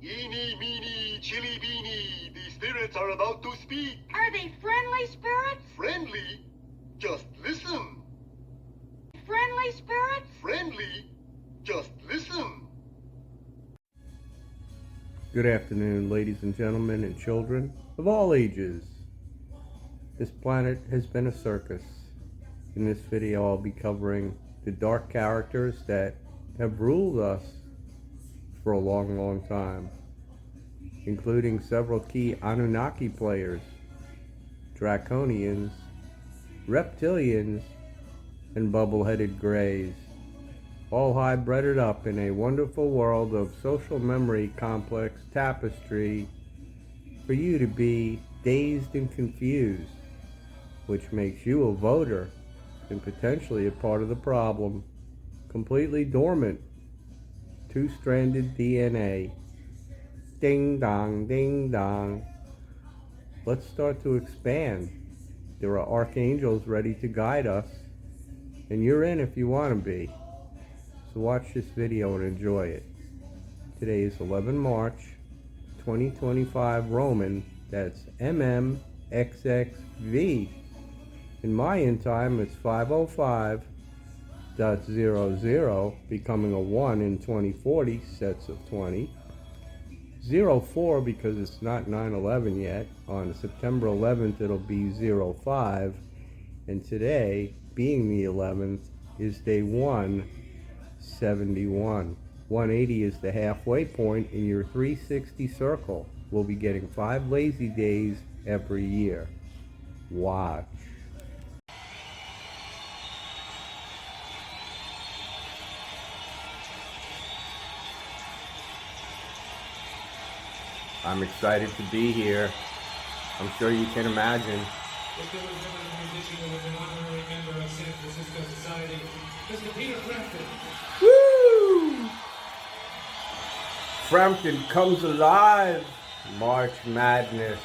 Eeny, meeny, chili beany, the spirits are about to speak. Are they friendly spirits? Friendly? Just listen. Friendly spirits? Friendly? Just listen. Good afternoon, ladies and gentlemen and children of all ages. This planet has been a circus. In this video, I'll be covering the dark characters that have ruled us for a long, long time, including several key Anunnaki players, Draconians, Reptilians, and bubble-headed Greys, all hybrided up in a wonderful world of social memory complex tapestry for you to be dazed and confused, which makes you a voter and potentially a part of the problem, completely dormant, two-stranded DNA. Ding dong, ding dong. Let's start to expand. There are archangels ready to guide us, and you're in if you want to be. So watch this video and enjoy it. Today is 11 March 2025 Roman, that's MMXXV. In Mayan time, it's 505.00, becoming a 1 in 2040 sets of 20. 04 because it's not 9/11 yet. On September 11th, it'll be 05. And today, being the 11th, is day 171. 180 is the halfway point in your 360 circle. We'll be getting 5 lazy days every year. Watch. I'm excited to be here. I'm sure you can imagine. If there was ever a musician who was an honorary member of San Francisco society, Mr. Peter Frampton. Woo! Frampton comes alive. March Madness.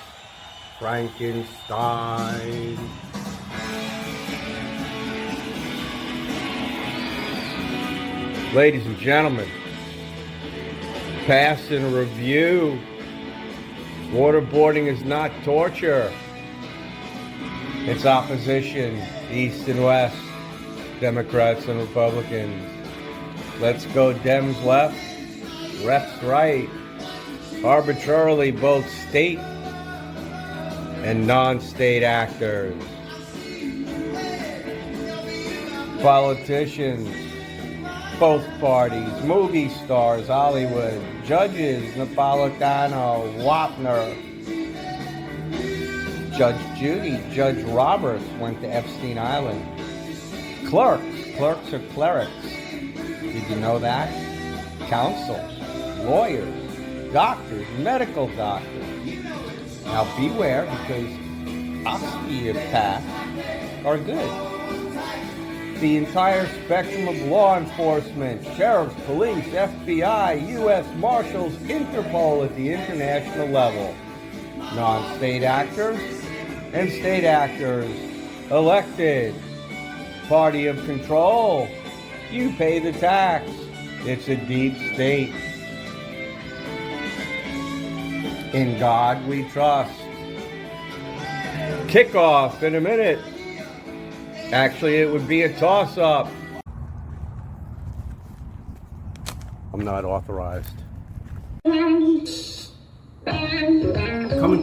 Frankenstein. Ladies and gentlemen, pass and review. Waterboarding is not torture. It's opposition, East and West, Democrats and Republicans. Let's go Dems left, Refs right. Arbitrarily both state and non-state actors. Politicians, both parties, movie stars, Hollywood, judges, Napolitano, Wapner, Judge Judy, Judge Roberts went to Epstein Island. Clerks are clerics. Did you know that? Counsels, lawyers, doctors, medical doctors. Now beware, because osteopaths are good. The entire spectrum of law enforcement, sheriffs, police, FBI, U.S. Marshals, Interpol at the international level. Non-state actors and state actors. Elected. Party of control. You pay the tax. It's a deep state. In God we trust. Kickoff in a minute. Actually, it would be a toss-up. I'm not authorized. Coming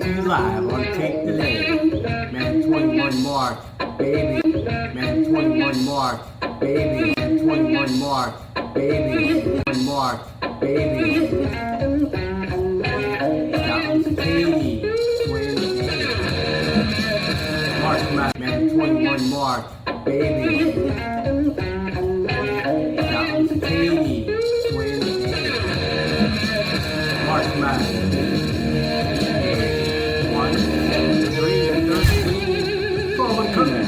to you live on Take the Lane. Man, 21 March, baby. Man, 21 March, baby. Man, 21 March, baby. 21 March, baby. That was Katie. 28. March, man, 21 March, baby. That was Katie. 28. March, man. 1, 3, 13. Forward coming.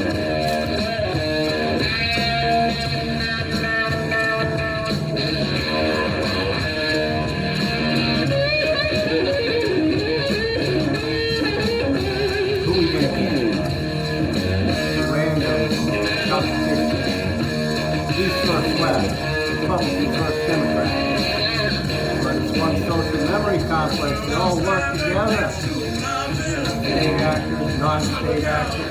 Who we gonna be? Random. social memory complex. They all work together. State actors, non-state actors.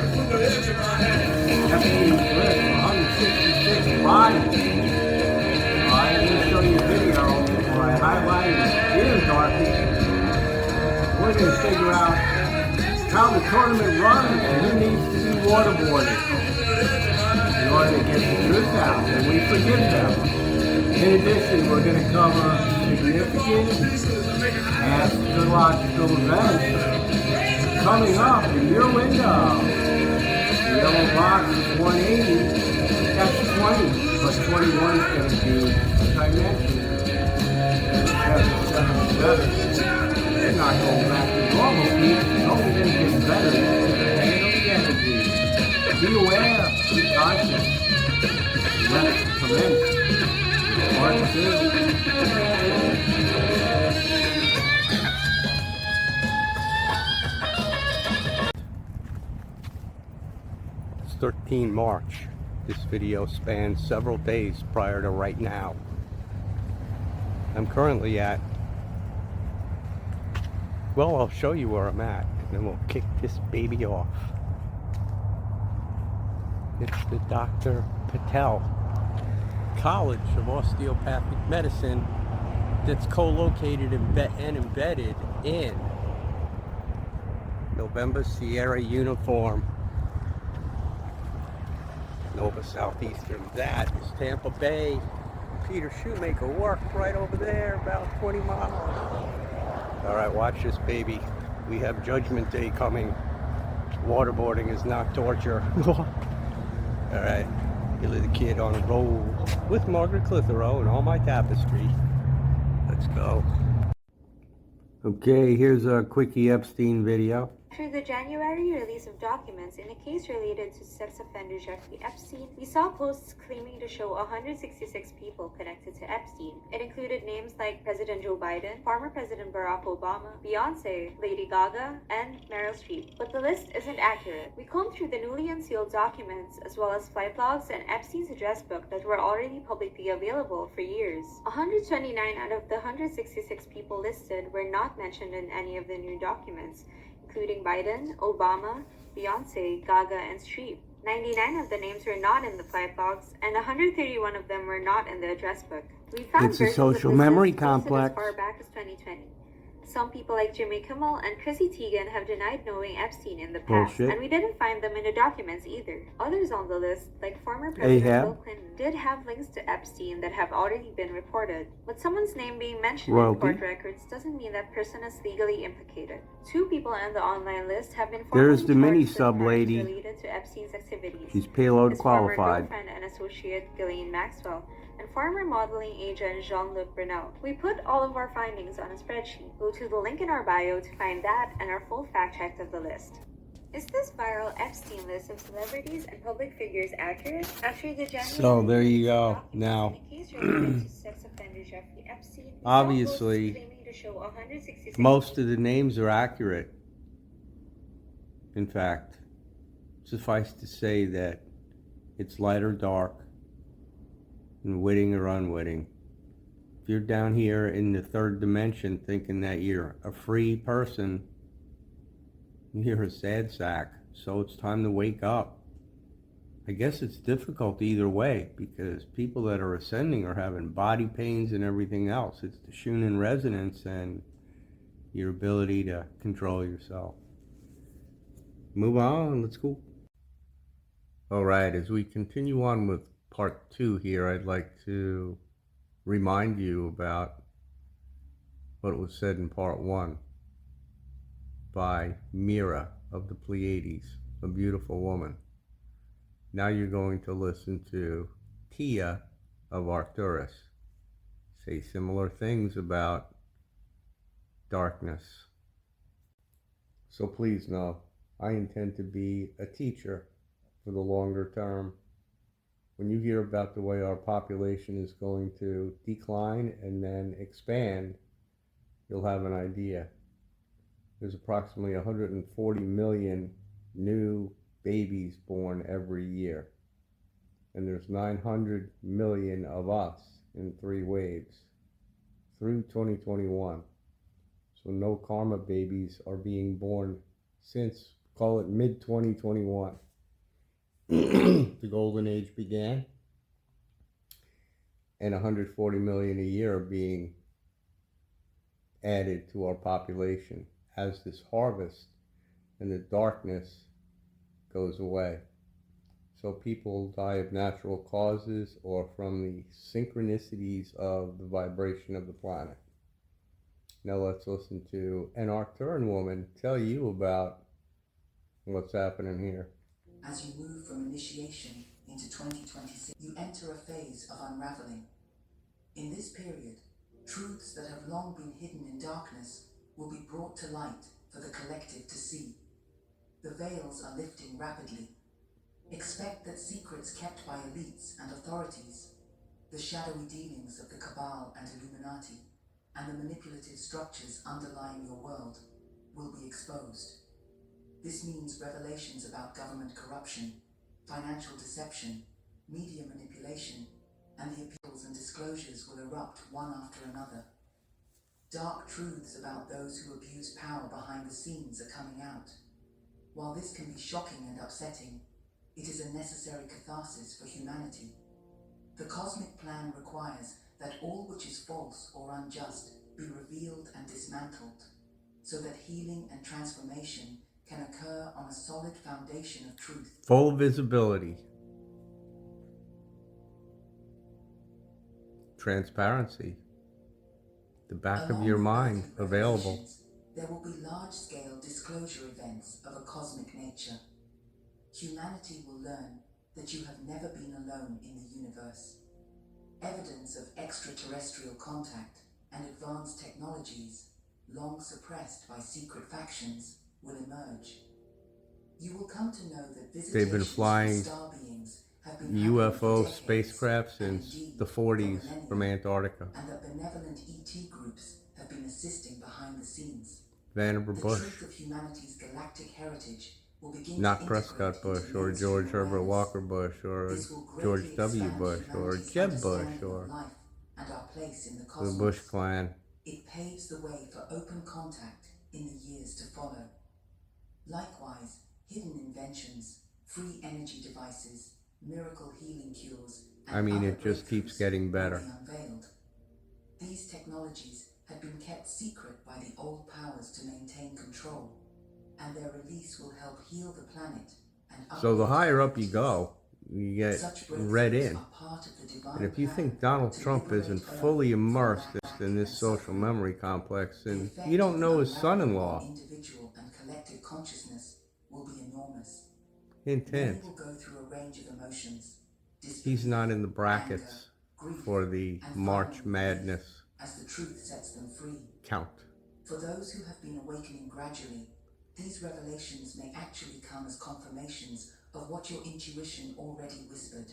Epstein's list, 166 bodies. I'm going to show you a video where I highlighted here, Dorothy. We're going to figure out how the tournament runs and who needs to be waterboarded in order to get the truth out, and we forgive them. In addition, we're going to cover significant astrological events coming up in your window. The yellow box is 180, that's 20, but 21 is going to be, as I mentioned, 777. It's not going back to normal, Pete. It's only going to get better. Handle the energy. Be aware, be conscious. Let's commence. Part 2. It's 13 March. This video spans several days prior to right now. I'm currently at, well, I'll show you where I'm at, and then we'll kick this baby off. It's the Dr. Patel College of Osteopathic Medicine that's co-located and embedded in November Sierra Uniform, Nova Southeastern. That is Tampa Bay. Peter Shoemaker worked right over there, about 20 miles. All right, watch this, baby. We have Judgment Day coming. Waterboarding is not torture. All right, Billy the Kid on a roll with Margaret Clitheroe and all my tapestry. Let's go. Okay, here's a quickie Epstein video. After the January release of documents in a case related to sex offender Jeffrey Epstein, we saw posts claiming to show 166 people connected to Epstein. It included names like President Joe Biden, former President Barack Obama, Beyonce, Lady Gaga, and Meryl Streep. But the list isn't accurate. We combed through the newly unsealed documents as well as flight logs and Epstein's address book that were already publicly available for years. 129 out of the 166 people listed were not mentioned in any of the new documents, including Biden, Obama, Beyonce, Gaga, and Streep. 99 of the names were not in the flight logs, and 131 of them were not in the address book. We found It's a versions social of this memory list posted complex. as far back as 2020. Some people like Jimmy Kimmel and Chrissy Teigen have denied knowing Epstein in the past, Bullshit. and we didn't find them in the documents either. Others on the list, like former President Ahab. Bill Clinton, did have links to Epstein that have already been reported. But someone's name being mentioned Royalty. in court records doesn't mean that person is legally implicated. 2 people on the online list have been There's formally the mini charged with sub crimes lady. related to Epstein's activities. She's payload His former qualified. girlfriend and associate Ghislaine Maxwell, and former modeling agent Jean-Luc Brunel. We put all of our findings on a spreadsheet. Go to the link in our bio to find that and our full fact check of the list. Is this viral Epstein list of celebrities and public figures accurate? After the January So there you go. documents Now, in the case related to sex offender Jeffrey Epstein, we saw obviously, posts claiming to show 166 most of the names are accurate. In fact, suffice to say that it's light or dark, and witting or unwitting. If you're down here in the third dimension thinking that you're a free person, you're a sad sack. So it's time to wake up. I guess it's difficult either way, because people that are ascending are having body pains and everything else. It's the Shunan resonance and your ability to control yourself. Move on, let's go. All right, as we continue on with part 2 here, I'd like to remind you about what was said in part 1 by Mira of the Pleiades, a beautiful woman. Now you're going to listen to Tia of Arcturus say similar things about darkness. So please know, I intend to be a teacher for the longer term. When you hear about the way our population is going to decline and then expand, you'll have an idea. There's approximately 140 million new babies born every year. And there's 900 million of us in 3 waves. through 2021. So no karma babies are being born since, call it mid-2021. The golden age began, and 140 million a year are being added to our population as this harvest and the darkness goes away. So people die of natural causes or from the synchronicities of the vibration of the planet. Now let's listen to an Arcturian woman tell you about what's happening here. As you move from initiation into 2026, you enter a phase of unraveling. In this period, truths that have long been hidden in darkness will be brought to light for the collective to see. The veils are lifting rapidly. Expect that secrets kept by elites and authorities, the shadowy dealings of the Cabal and Illuminati, and the manipulative structures underlying your world will be exposed. This means revelations about government corruption, financial deception, media manipulation, and the appeals and disclosures will erupt one after another. Dark truths about those who abuse power behind the scenes are coming out. While this can be shocking and upsetting, it is a necessary catharsis for humanity. The cosmic plan requires that all which is false or unjust be revealed and dismantled, so that healing and transformation can occur on a solid foundation of truth. Full visibility. Transparency. The back of your mind available. There will be large-scale disclosure events of a cosmic nature. Humanity will learn that you have never been alone in the universe. Evidence of extraterrestrial contact and advanced technologies, long suppressed by secret factions, will emerge. You will come to know that They've been visitations flying from star beings have been UFO happening for decades, spacecraft and since indeed the for 40s from millennia, Antarctica. and that benevolent ET groups have been assisting behind the scenes. Vannevar The Bush, truth of humanity's galactic heritage will begin not to Prescott integrate Bush into or mainstream George Herbert awareness. Walker Bush or This will George greatly W. expand Bush or humanity's Jeb Bush understanding or of life and our place in the the cosmos. Bush clan. It paves the way for open contact in the years to follow. Likewise, hidden inventions, free energy devices, miracle healing cures, and I mean, other it just keeps breakthroughs getting will better. be unveiled. These technologies had been kept secret by the old powers to maintain control, and their release will help heal the planet and So the upgrade higher up you humanity. go, you get Such read breakthroughs in. are part of the divine And if you plan think Donald to Trump liberate isn't Earth fully from immersed galactic in this and social suffering, memory complex, the then effect you don't of know his unraveling son-in-law. on individual and collective consciousness will be enormous. Hint, Many hint. will go through a range of emotions. He's not in the Anger, brackets grief, for the and March finally, Madness relief, as the truth sets them free. count. For those who have been awakening gradually, these revelations may actually come as confirmations of what your intuition already whispered.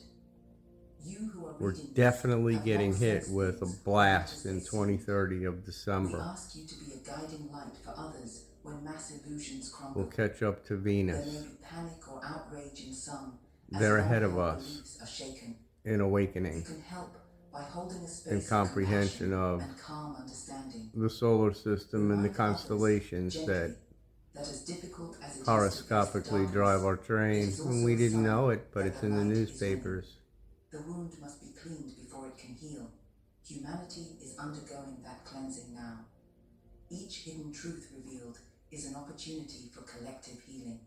You who are We're reading this definitely have getting long hit sensed with a things, blast not in as they seem. 2030 of We December. ask you to be a guiding light for others when mass illusions crumble. We'll catch up to There may Venus be panic or outrage in some as They're ahead of long-held us. beliefs are shaken. in You awakening can help by holding a space and of comprehension compassion of and calm understanding. the solar system and the Remind others constellations gently that that as difficult as it is to face the horoscopically drive our darkness, train. it is also And we a didn't sign know it, but that it's the in the light is winning. newspapers. The wound must be cleaned before it can heal. Humanity is undergoing that cleansing now. Each hidden truth revealed is an opportunity for collective healing.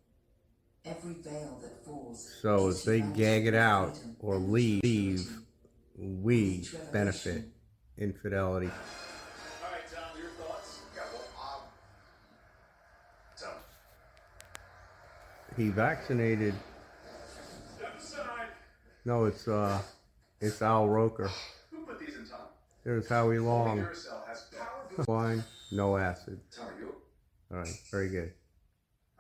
Every veil that falls So gives as they humanity gag it out freedom or and leave, maturity. we Each revelation benefit infidelity. All right, Tom, your thoughts? Yeah, well, Tom. He vaccinated. Step aside. No, it's Al Roker. Who put these in, Tom? There's Howie Long. Duracell has power. Wine, no acid. Tom, are you? All right, very good.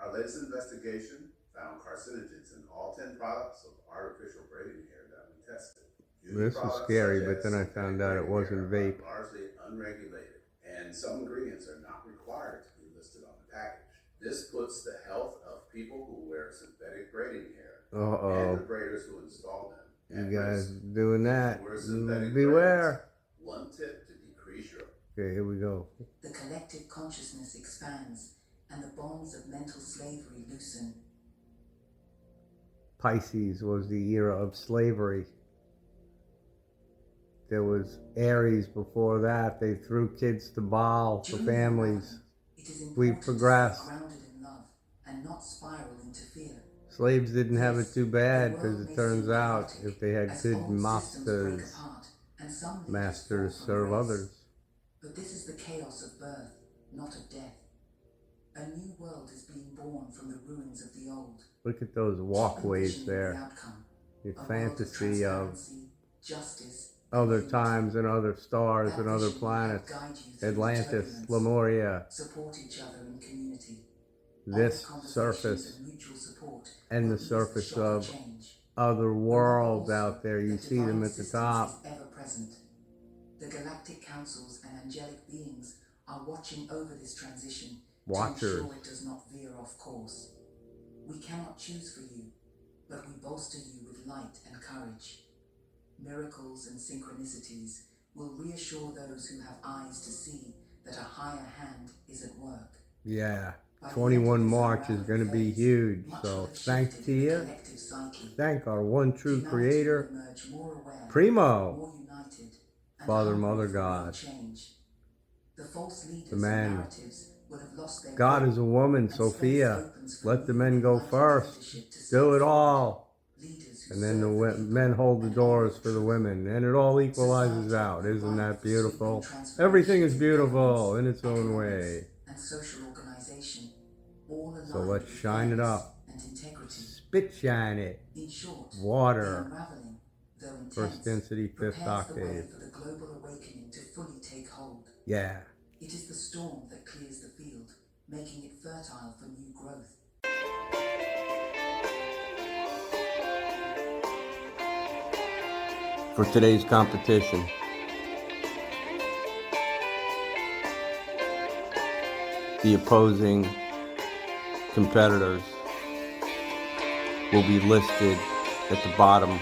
Our latest investigation found carcinogens in all 10 products of artificial braiding hair that we tested. This is scary, but then I found out it wasn't vape. Largely unregulated, and some ingredients are not required to be listed on the package. This puts the health of people who wear synthetic braiding hair and the Uh-oh. braiders who install them. You at guys risk. doing that? Wear synthetic Beware. braids. One tip to decrease your Okay, here we go. The collective consciousness expands, and the bonds of mental slavery loosen. Pisces was the era of slavery. There was Aries before that. They threw kids to Baal for families. We progressed. Grounded in love and not spiral into fear. Slaves didn't have it too bad because it turns out if they had good masters, masters serve others. But this is the chaos of birth, not of death. A new world is being born from the ruins of the old. Look at those walkways there. The fantasy of justice, other times and other stars and other planets. Atlantis, Lemuria. Support each other in community. This surface and the surface of other worlds out there. You see them at the top. The galactic councils and angelic beings are watching over this transition Watchers. to ensure it does not veer off course. We cannot choose for you, but we bolster you with light and courage. Miracles and synchronicities will reassure those who have eyes to see that a higher hand is at work. Yeah, 21 March is going to be huge. So thanks to you. Thank our one true creator, Primo, Father, Mother, God. The man. God is a woman, Sophia. Let the men go first. Do it all. And then the men hold the doors for the women. And it all equalizes out. Isn't that beautiful? Everything is beautiful in its own way. So let's shine it up. Spit shine it. Water. First density, fifth octave. Yeah. It is the storm that clears the field, making it fertile for new growth. For today's competition, the opposing competitors will be listed at the bottom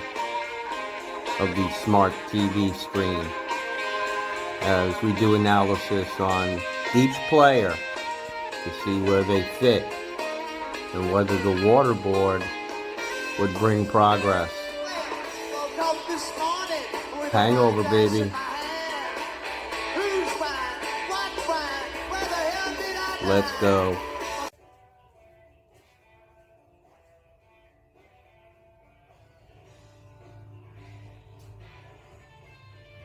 of the smart TV screen as we do analysis on each player to see where they fit and whether the waterboard would bring progress. Hangover, baby. Let's go.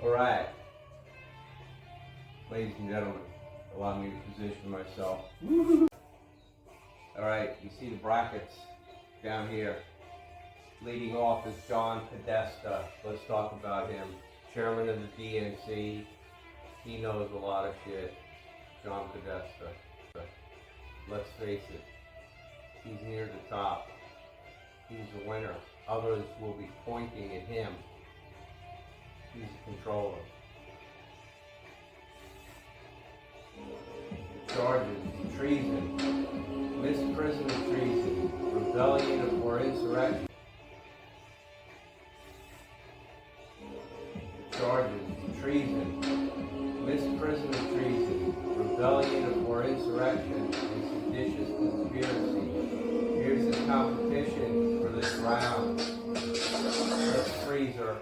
All right. Ladies and gentlemen, allow me to position myself. All right, you see the brackets down here. Leading off is John Podesta. Let's talk about him. Chairman of the DNC. He knows a lot of shit. John Podesta. Let's face it, he's near the top. He's a winner. Others will be pointing at him. He's a controller. Charges, treason, misprision of treason, rebellion or insurrection. Charges, treason, misprision of treason, rebellion or insurrection, and seditious conspiracy. Here's the competition for this round. Let's freeze her.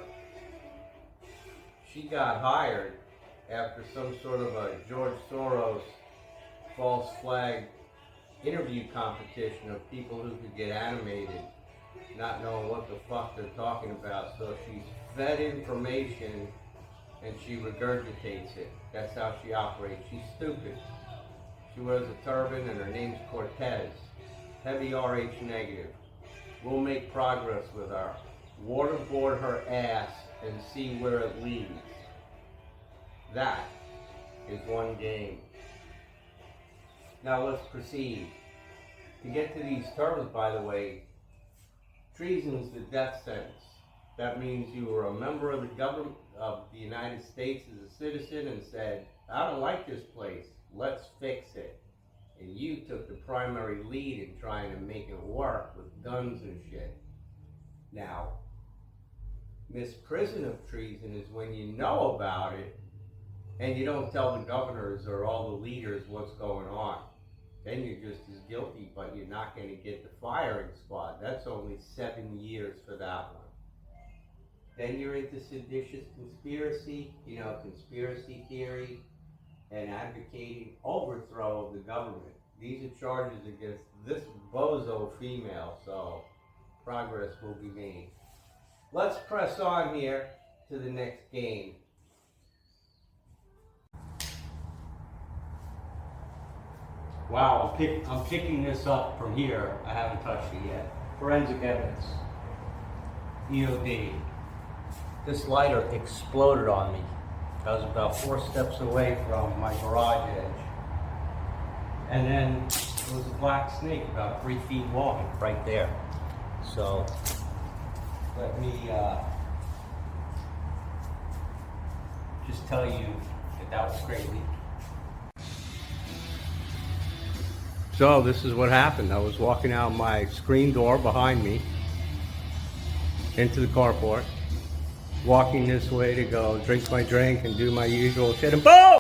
She got hired after some sort of a George Soros false flag interview competition of people who could get animated, not knowing what the fuck they're talking about. So she's fed information and she regurgitates it. That's how she operates. She's stupid. She wears a turban and her name's Cortez. Heavy RH negative. We'll make progress with her. Waterboard her ass and see where it leads. That is one game. Now let's proceed. To get to these terms, by the way, treason is the death sentence. That means you were a member of the government of the United States as a citizen and said, I don't like this place, let's fix it. And you took the primary lead in trying to make it work with guns and shit. Now, misprision of treason is when you know about it and you don't tell the governors or all the leaders what's going on, then you're just as guilty, but you're not going to get the firing squad. That's only 7 years for that one. Then you're into seditious conspiracy, conspiracy theory, and advocating overthrow of the government. These are charges against this bozo female, so progress will be made. Let's press on here to the next game. Wow, I'm picking this up from here. I haven't touched it yet. Forensic evidence. EOD. This lighter exploded on me. I was about 4 steps away from my garage edge. And then there was a black snake about 3 feet long right there. So let me just tell you that was crazy. So this is what happened. I was walking out my screen door behind me into the carport, walking this way to go drink my drink and do my usual shit, and boom!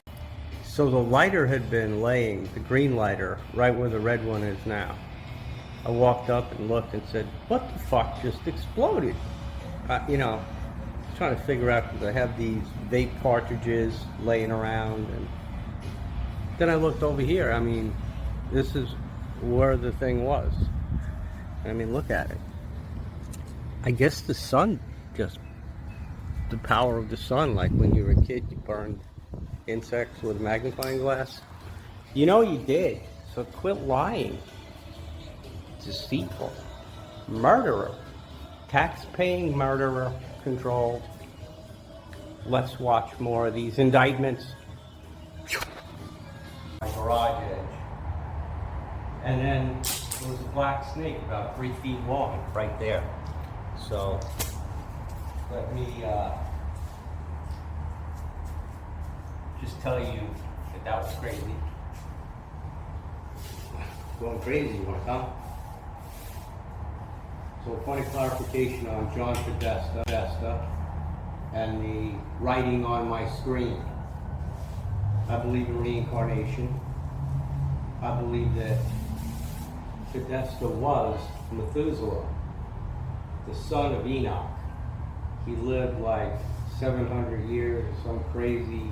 So the lighter had been laying, the green lighter, right where the red one is now. I walked up and looked and said, what the fuck just exploded? Trying to figure out, because I have these vape cartridges laying around, and then I looked over here. I mean, this is where the thing was. I mean, look at it. I guess the sun the power of the sun, like when you were a kid, you burned insects with a magnifying glass. You did, so quit lying. Deceitful. Murderer. Tax-paying murderer controlled. Let's watch more of these indictments. My garage edge. And then there was a black snake about 3 feet long right there. So let me just tell you that was crazy. Going crazy, you want to come? So a point of clarification on John Podesta and the writing on my screen. I believe in reincarnation. I believe that Podesta was Methuselah, the son of Enoch. He lived like 700 years or some crazy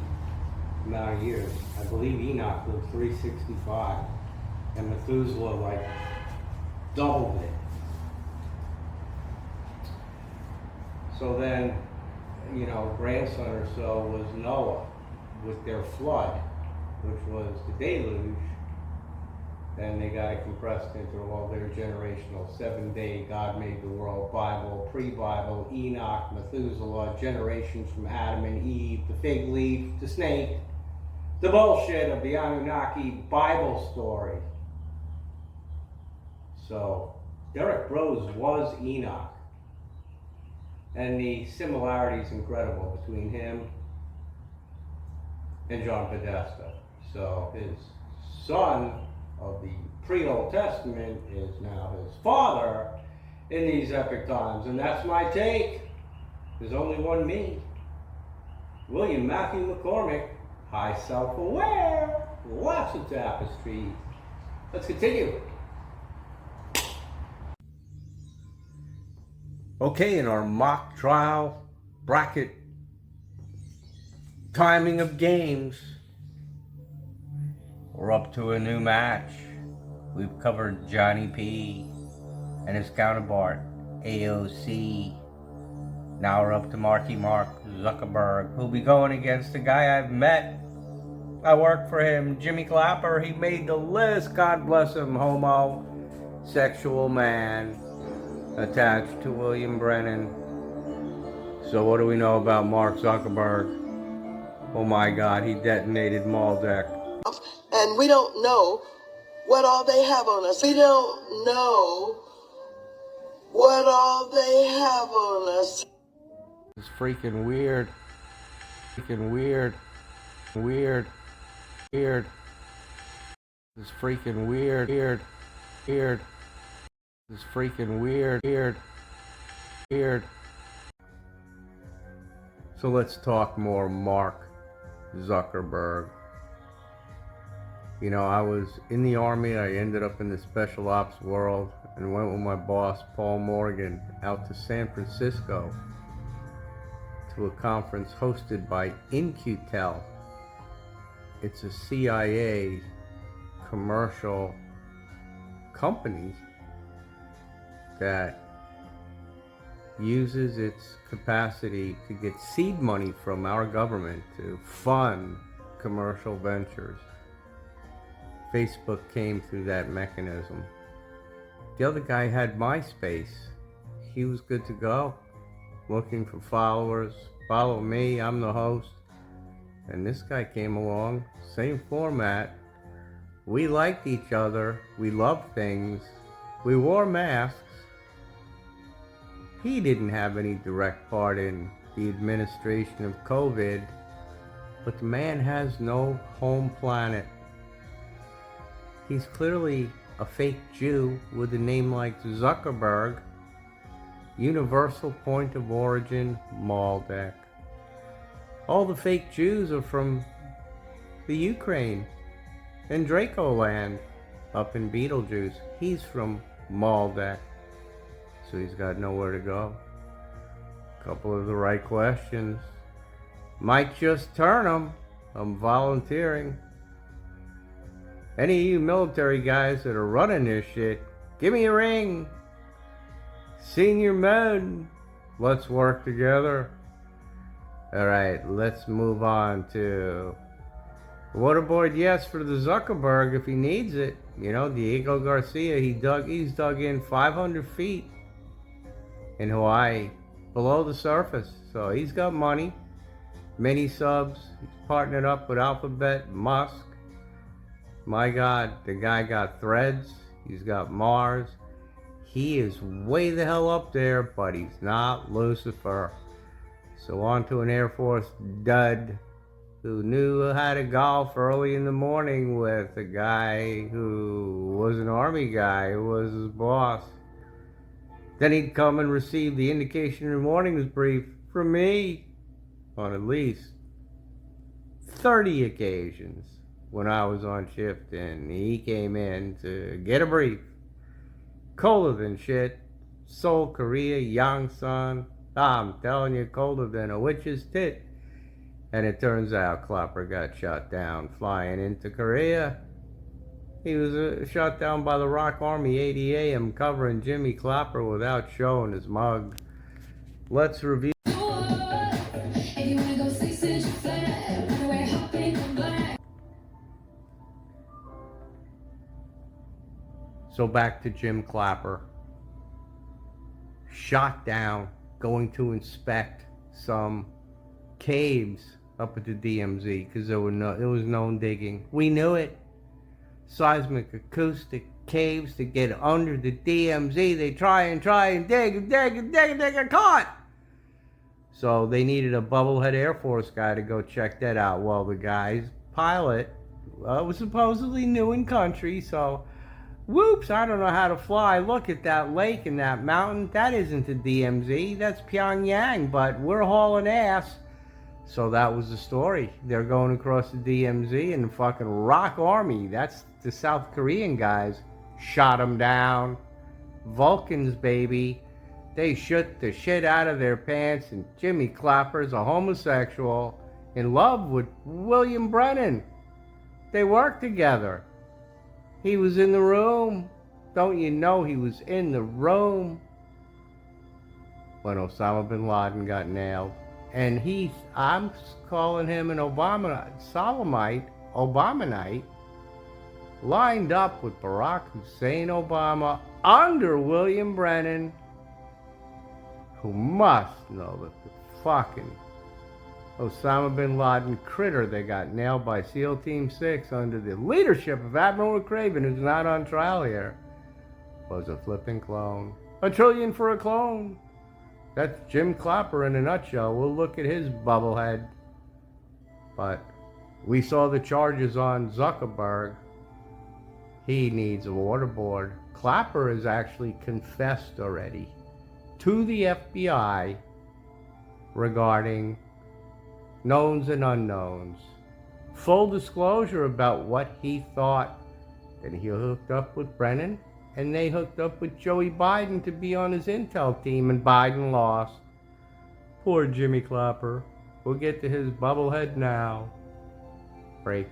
amount of years. I believe Enoch lived 365, and Methuselah like doubled it. So then, grandson or so was Noah with their flood, which was the deluge. Then they got it compressed into all their generational 7-day God made the world, Bible, pre-Bible, Enoch, Methuselah, generations from Adam and Eve, the fig leaf, the snake, the bullshit of the Anunnaki Bible story. So Derek Rose was Enoch. And the similarity is incredible between him and John Podesta. So his son of the pre-Old Testament is now his father in these epic times. And that's my take. There's only one me. William Matthew McCormick, high self-aware, lots of tapestry. Let's continue. Okay, in our mock trial bracket timing of games, we're up to a new match. We've covered Johnny P and his counterpart, AOC. Now we're up to Mark Zuckerberg, who'll be going against a guy I've met. I work for him, Jimmy Clapper. He made the list, God bless him, homosexual man attached to William Brennan. So what do we know about Mark Zuckerberg? Oh my God, he detonated Maldeck. And we don't know what all they have on us. We don't know what all they have on us. It's freaking weird. Freaking weird. Weird. Weird. It's freaking weird. Weird. Weird. It's freaking weird. Weird. Weird. So let's talk more Mark Zuckerberg. You know, I was in the Army. I ended up in the special ops world and went with my boss, Paul Morgan, out to San Francisco to a conference hosted by In-Q-Tel. It's a CIA commercial company that uses its capacity to get seed money from our government to fund commercial ventures. Facebook came through that mechanism. The other guy had MySpace. He was good to go. Looking for followers. Follow me, I'm the host. And this guy came along, same format. We liked each other. We loved things. We wore masks. He didn't have any direct part in the administration of COVID, but the man has no home planet. He's clearly a fake Jew with a name like Zuckerberg. Universal point of origin, Maldek. All the fake Jews are from the Ukraine and Dracoland up in Beetlejuice. He's from Maldek, so he's got nowhere to go. A couple of the right questions. Might just turn them. I'm volunteering. Any of you military guys that are running this shit, give me a ring. Senior men, let's work together. Alright, let's move on to waterboard yes for the Zuckerberg if he needs it. You know, Diego Garcia, he's dug in 500 feet in Hawaii, below the surface. So he's got money, many subs, he's partnered up with Alphabet, Musk. My God, the guy got Threads, he's got Mars. He is way the hell up there, but he's not Lucifer. So on to an Air Force dud who knew how to golf early in the morning with a guy who was an Army guy who was his boss. Then he'd come and receive the indication in the morning's brief from me on at least 30 occasions when I was on shift and he came in to get a brief. Colder than shit. Seoul, Korea, Yongsan. I'm telling you, colder than a witch's tit. And it turns out Clapper got shot down flying into Korea. He was shot down by the Rock Army 80 AM covering Jimmy Clapper without showing his mug. Let's review. So back to Jim Clapper. Shot down, going to inspect some caves up at the DMZ because there was known digging. We knew it. Seismic acoustic caves to get under the DMZ. They try and dig, get caught. So they needed a bubblehead Air Force guy to go check that out. Well, the guy's pilot was supposedly new in country, so whoops, I don't know how to fly. Look at that lake and that mountain. That isn't the DMZ. That's Pyongyang, but we're hauling ass. So that was the story. They're going across the DMZ and the fucking Rock Army, that's the South Korean guys, shot them down. Vulcans, baby. They shoot the shit out of their pants, and Jimmy Clapper's a homosexual in love with William Brennan. They worked together. He was in the room. Don't you know he was in the room when Osama bin Laden got nailed? And I'm calling him an Obamanite, lined up with Barack Hussein Obama under William Brennan, who must know that the fucking Osama bin Laden critter that got nailed by SEAL Team 6 under the leadership of Admiral Craven, who's not on trial here, was a flipping clone. $1 trillion for a clone. That's Jim Clapper in a nutshell. We'll look at his bubblehead. But we saw the charges on Zuckerberg. He needs a waterboard. Clapper has actually confessed already to the FBI regarding knowns and unknowns. full disclosure about what he thought. Then he hooked up with Brennan, and they hooked up with Joey Biden to be on his intel team, and Biden lost. Poor Jimmy Clapper. We'll get to his bubblehead now. Break.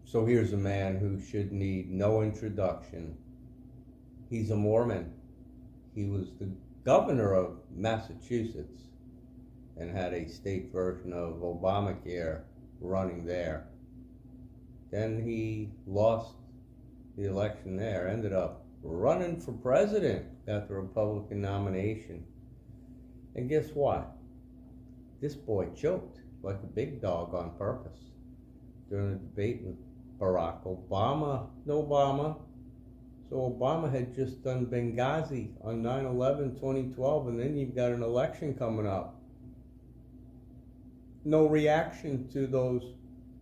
So here's a man who should need no introduction. He's a Mormon. He was the governor of Massachusetts and had a state version of Obamacare running there. Then he lost the election there, ended up running for president, got the Republican nomination. And guess what? This boy choked like a big dog on purpose during a debate with Barack Obama. So Obama had just done Benghazi on 9/11, 2012, and then you've got an election coming up. No reaction to those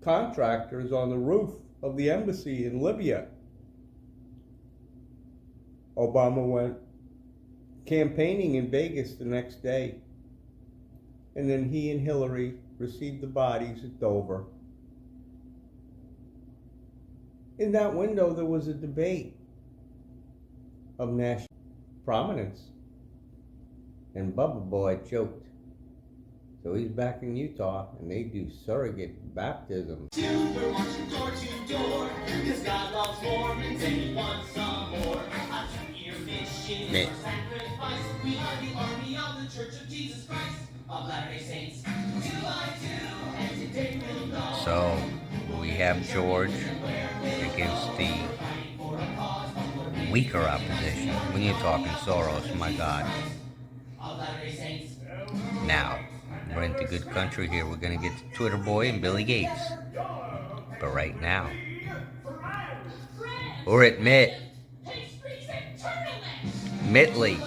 contractors on the roof of the embassy in Libya. Obama went campaigning in Vegas the next day. And then he and Hillary received the bodies at Dover. In that window, there was a debate of national prominence. And Bubba Boy choked. So he's back in Utah, and they do surrogate baptism. We're marching door to door, because God loves Mormons and he wants some more. A 2-year mission Man. for sacrifice. We are the army of the Church of Jesus Christ of Latter-day Saints. 2 by 2, and today we'll know. So we have George against the weaker opposition. When you're talking Soros, my God. Now, we're into good country here. We're going to get to Twitter Boy and Billy Gates. But right now, we're at Mittley.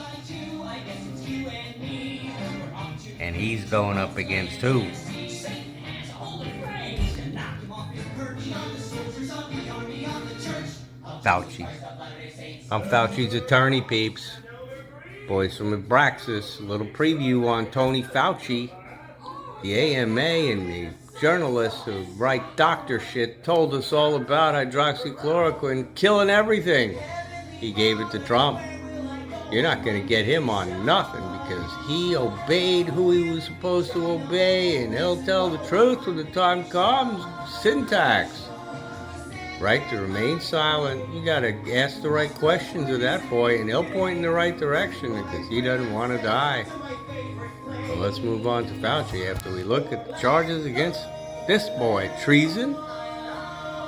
And he's going up against who? Fauci. I'm Fauci's attorney, peeps. Boys from Abraxas. A little preview on Tony Fauci. The AMA and the journalists who write doctor shit told us all about hydroxychloroquine killing everything. He gave it to Trump. You're not going to get him on nothing because he obeyed who he was supposed to obey, and he'll tell the truth when the time comes. Syntax. Right to remain silent. You got to ask the right questions of that boy, and he'll point in the right direction because he doesn't want to die. So let's move on to Fauci after we look at the charges against this boy. Treason,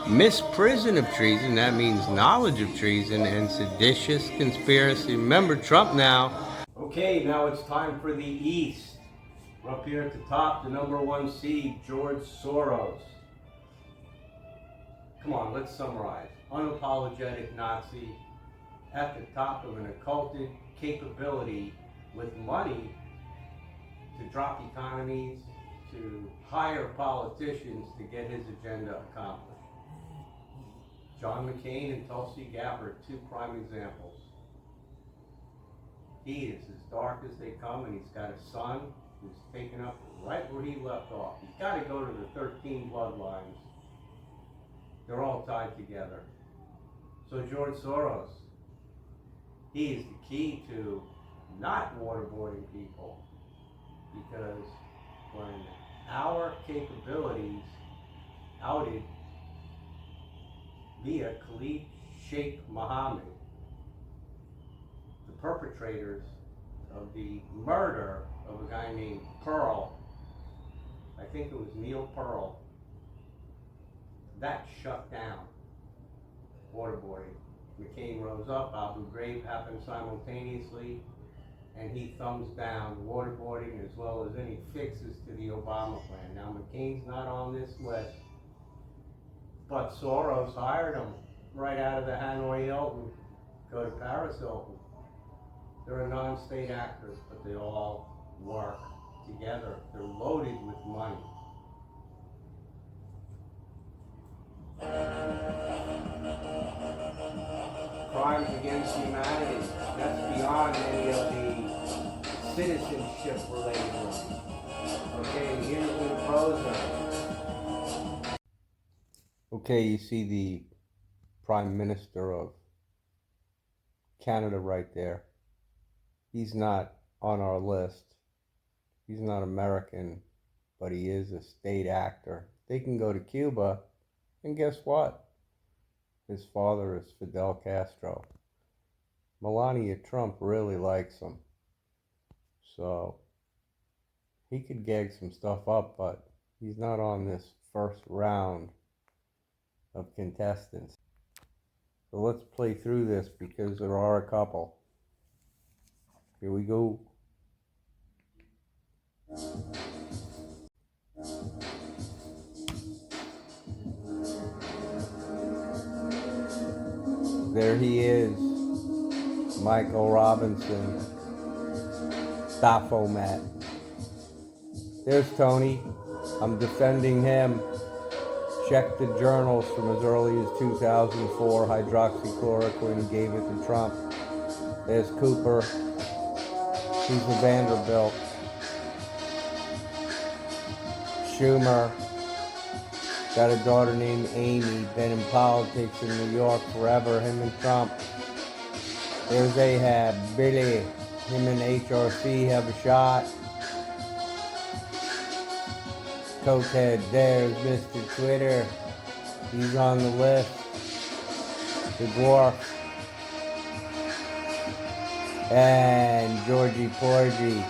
misprision of treason, that means knowledge of treason, and seditious conspiracy. Remember Trump now. Okay, now it's time for the East. We're up here at the top, the #1 seed, George Soros. Come on, let's summarize. Unapologetic Nazi at the top of an occulted capability with money to drop economies, to hire politicians to get his agenda accomplished. John McCain and Tulsi Gabbard, 2 prime examples. He is as dark as they come, and he's got a son who's taken up right where he left off. He's got to go to the 13 bloodlines. They're all tied together. So George Soros, he is the key to not waterboarding people, because when our capabilities outed via Khalid Sheikh Mohammed, the perpetrators of the murder of a guy named Pearl, I think it was Neil Pearl, that shut down waterboarding. McCain rose up, Abu Ghraib happened simultaneously, and he thumbs down waterboarding as well as any fixes to the Obama plan. Now McCain's not on this list, but Soros hired him right out of the Hanoi Hilton, go to Paris Hilton. They're a non-state actors, but they all work together. They're loaded with money. Crimes against humanity, that's beyond any of the citizenship related ones. Okay, here's the poser. Okay, you see the Prime Minister of Canada right there. He's not on our list. He's not American, but he is a state actor. They can go to Cuba, and guess what? His father is Fidel Castro. Melania Trump really likes him. So he could gag some stuff up, but he's not on this first round of contestants. So let's play through this because there are a couple. Here we go. There he is, Michael Robinson, Baphomet. There's Tony. I'm defending him. Check the journals from as early as 2004. Hydroxychloroquine gave it to Trump. There's Cooper. He's a Vanderbilt. Schumer. Got a daughter named Amy. Been in politics in New York forever. Him and Trump. There's Ahab. Billy. Him and HRC have a shot. Cokehead, there's Mr. Twitter. He's on the list. The dwarf. And Georgie Porgy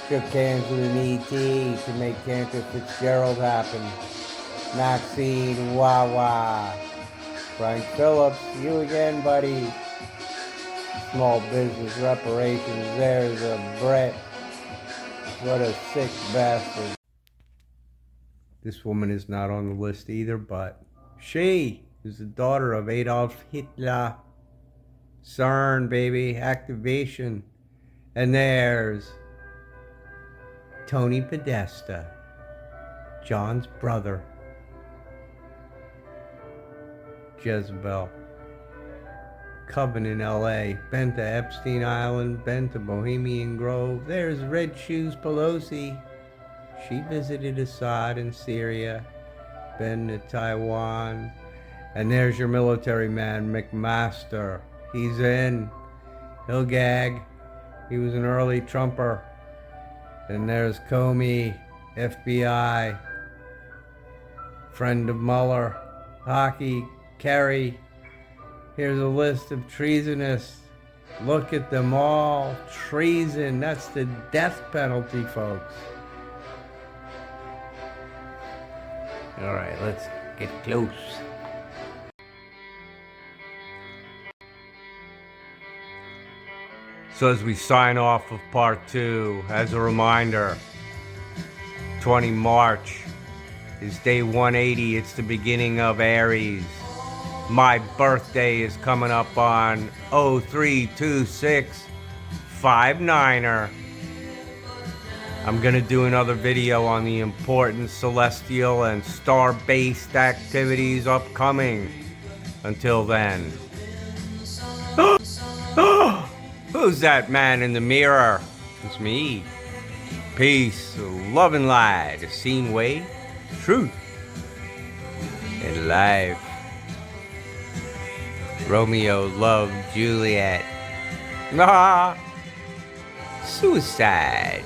shook hands with an ET to make Cantor Fitzgerald happen. Maxine Wawa. Frank Phillips, you again, buddy. Small business reparations, there's a Brett. What a sick bastard. This woman is not on the list either, but she is the daughter of Adolf Hitler. CERN, baby, activation. And there's Tony Podesta, John's brother. Jezebel. Coven in LA. Been to Epstein Island, been to Bohemian Grove. There's Red Shoes Pelosi. She visited Assad in Syria, been to Taiwan, and there's your military man, McMaster. He's in. He'll gag. He was an early Trumper. And there's Comey, FBI, friend of Mueller, Hockey, Kerry. Here's a list of treasonous. Look at them all. Treason. That's the death penalty, folks. All right, let's get close. So as we sign off of part 2, as a reminder, 20 March is day 180. It's the beginning of Aries. My birthday is coming up on 032659er. I'm going to do another video on the important celestial and star-based activities upcoming. Until then. Who's that man in the mirror? It's me. Peace, love and light. A seen way, truth, and life. Romeo loved Juliet. Suicide.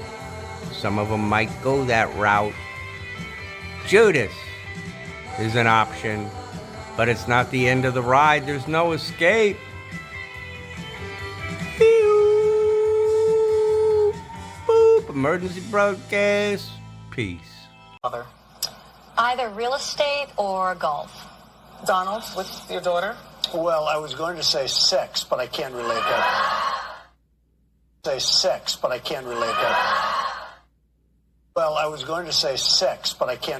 Some of them might go that route. Judas is an option, but it's not the end of the ride. There's no escape. Boop. Emergency broadcast. Peace. Mother. Either real estate or golf. Donald, with your daughter? Well, I was going to say sex, but I can't relate that. Say sex, but I can't relate that. Well, I was going to say sex, but I can't